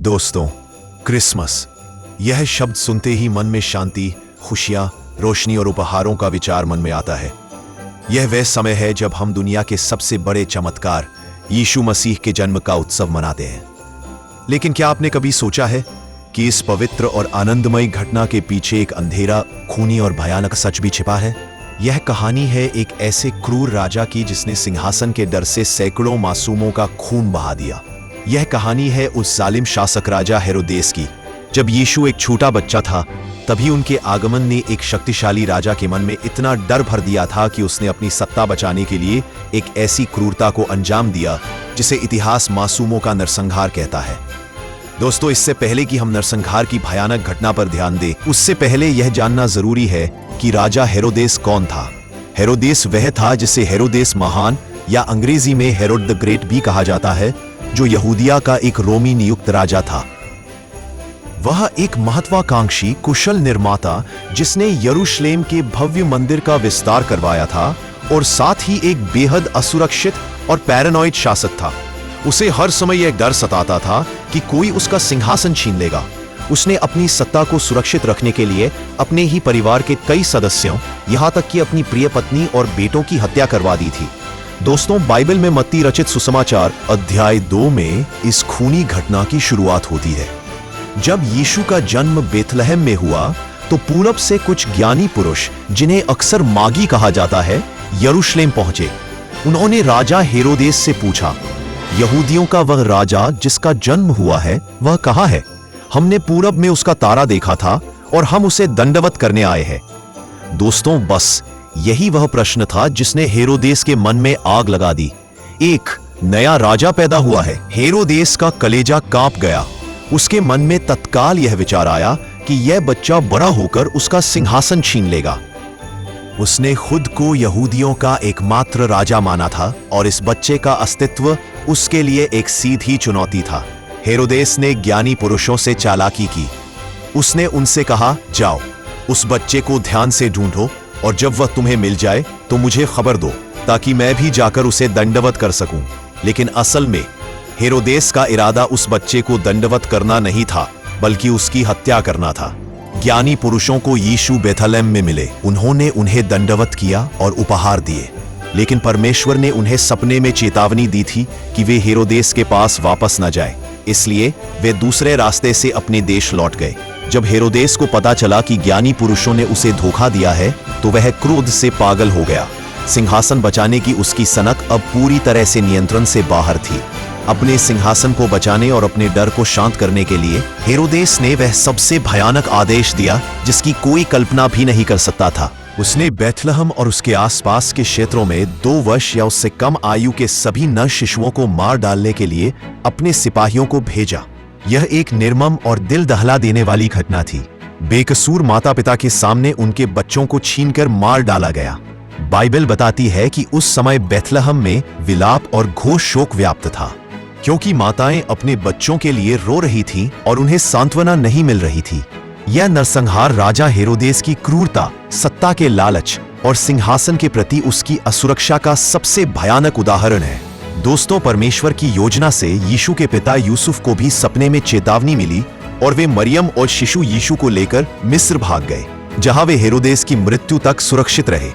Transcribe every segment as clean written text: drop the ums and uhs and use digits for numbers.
दोस्तों, क्रिसमस यह शब्द सुनते ही मन में शांति, खुशियां, रोशनी और उपहारों का विचार मन में आता है। यह वह समय है जब हम दुनिया के सबसे बड़े चमत्कार यीशु मसीह के जन्म का उत्सव मनाते हैं। लेकिन क्या आपने कभी सोचा है कि इस पवित्र और आनंदमयी घटना के पीछे एक अंधेरा, खूनी और भयानक सच भी छिपा है? यह कहानी है एक ऐसे क्रूर राजा की जिसने सिंहासन के डर से सैकड़ों मासूमों का खून बहा दिया। यह कहानी है उस जालिम शासक राजा हेरोदेस की। जब यीशु एक छोटा बच्चा था, तभी उनके आगमन ने एक शक्तिशाली राजा के मन में इतना डर भर दिया था कि उसने अपनी सत्ता बचाने के लिए एक ऐसी क्रूरता को अंजाम दिया जिसे इतिहास मासूमों का नरसंहार कहता है। दोस्तों, इससे पहले कि हम नरसंहार की भयानक घटना पर ध्यान दें, उससे पहले यह जानना जरूरी है कि राजा हेरोदेस कौन था। हेरोदेस वह था जिसे हेरोदेस महान या अंग्रेजी में हेरोड द ग्रेट भी कहा जाता है, जो यहूदिया का एक रोमी नियुक्त राजा था। वह एक महत्वाकांक्षी, कुशल निर्माता जिसने यरूशलेम के भव्य मंदिर का विस्तार करवाया था और साथ ही एक बेहद असुरक्षित और पैरानॉइड शासक था। उसे हर समय यह डर सताता था कि कोई उसका सिंहासन छीन लेगा। उसने अपनी सत्ता को सुरक्षित रखने के लिए अपने ही परिवार के कई सदस्यों, यहां तक कि अपनी प्रिय पत्नी और बेटों की हत्या करवा दी थी। दोस्तों, बाइबल में मत्ती रचित सुसमाचार अध्याय 2 में इस खूनी घटना की शुरुआत होती है। जब यीशु का जन्म बेथलहम में हुआ, तो पूरब से कुछ ज्ञानी पुरुष, जिन्हें अक्सर मागी कहा जाता है, यरूशलेम पहुंचे। उन्होंने राजा हेरोदेस से पूछा, यहूदियों का वह राजा जिसका जन्म हुआ है, वह कहाँ है? हमने पूरब में उसका तारा देखा था और हम उसे दंडवत करने आए हैं। दोस्तों, बस यही वह प्रश्न था जिसने हेरोदेस के मन में आग लगा दी। एक नया राजा पैदा हुआ है। हेरोदेस का कलेजा कांप गया। उसके मन में तत्काल यह विचार आया कि यह बच्चा बड़ा होकर उसका सिंहासन छीन लेगा। उसने खुद को यहूदियों का एकमात्र राजा माना था और इस बच्चे का अस्तित्व उसके लिए एक सीधी चुनौती था। हेरोदेस ने ज्ञानी पुरुषों से चालाकी की। उसने उनसे कहा, जाओ, उस बच्चे को ध्यान से ढूंढो और जब वह तुम्हें मिल जाए तो मुझे खबर दो, ताकि मैं भी जाकर उसे दंडवत कर सकूं। लेकिन असल में हेरोदेस का इरादा उस बच्चे को दंडवत करना नहीं था, बल्कि उसकी हत्या करना था। ज्ञानी पुरुषों को यीशु बेथलहम में मिले। उन्होंने उन्हें दंडवत किया और उपहार दिए। लेकिन परमेश्वर ने उन्हें सपने में चेतावनी दी थी कि वे हेरोदेस के पास वापस न जाए। इसलिए वे दूसरे रास्ते से अपने देश लौट गए। जब हेरोदेस को पता चला कि ज्ञानी पुरुषों ने उसे धोखा दिया है, तो वह क्रोध से पागल हो गया। सिंहासन बचाने की उसकी सनक अब पूरी तरह से नियंत्रण से बाहर थी। अपने सिंहासन को बचाने और अपने डर को शांत करने के लिए हेरोदेस ने वह सबसे भयानक आदेश दिया जिसकी कोई कल्पना भी नहीं कर सकता था। उसने बेथलहम और उसके आसपास के क्षेत्रों में 2 वर्ष या उससे कम आयु के सभी नर शिशुओं को मार डालने के लिए अपने सिपाहियों को भेजा। यह एक निर्मम और दिल दहला देने वाली घटना थी। बेकसूर माता पिता के सामने उनके बच्चों को छीनकर मार डाला गया। बाइबल बताती है कि उस समय बेथलहम में विलाप और घोर शोक व्याप्त था, क्योंकि माताएं अपने बच्चों के लिए रो रही थीं और उन्हें सांत्वना नहीं मिल रही थी। यह नरसंहार राजा हेरोदेस की क्रूरता, सत्ता के लालच और सिंहासन के प्रति उसकी असुरक्षा का सबसे भयानक उदाहरण है। दोस्तों, परमेश्वर की योजना से यीशु के पिता यूसुफ को भी सपने में चेतावनी मिली और वे मरियम और शिशु यीशु को लेकर मिस्र भाग गए, जहां वे हेरोदेस की मृत्यु तक सुरक्षित रहे।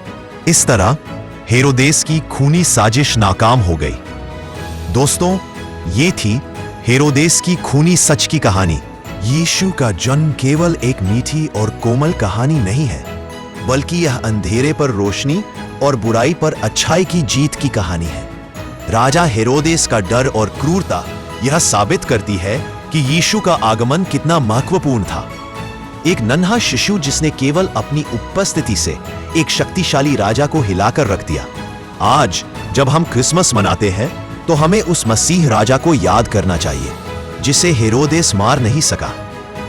इस तरह हेरोदेस की खूनी साजिश नाकाम हो गई। दोस्तों, ये थी हेरोदेस की खूनी सच की कहानी। यीशु का जन्म केवल एक मीठी और कोमल कहानी नहीं है, बल्कि यह अंधेरे पर रोशनी और बुराई पर अच्छाई की जीत की कहानी है। राजा हेरोदेस का डर और क्रूरता यह साबित करती है कि यीशु का आगमन कितना महत्वपूर्ण था। एक नन्हा शिशु जिसने केवल अपनी उपस्थिति से एक शक्तिशाली राजा को हिलाकर रख दिया। आज जब हम क्रिसमस मनाते हैं, तो हमें उस मसीह राजा को याद करना चाहिए जिसे हेरोदेस मार नहीं सका।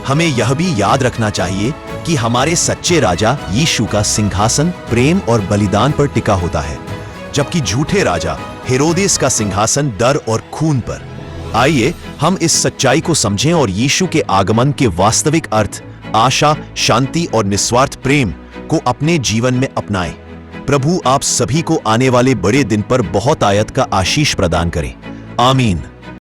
हमें यह भी याद रखना चाहिए कि हमारे सच्चे राजा यीशु का सिंहासन प्रेम और बलिदान पर टिका होता है, जबकि झूठे राजा हेरोदेस का सिंहासन डर और खून पर। आइए हम इस सच्चाई को समझें और यीशु के आगमन के वास्तविक अर्थ, आशा, शांति और निस्वार्थ प्रेम को अपने जीवन में अपनाएं। प्रभु आप सभी को आने वाले बड़े दिन पर बहुत आयत का आशीष प्रदान करें। आमीन।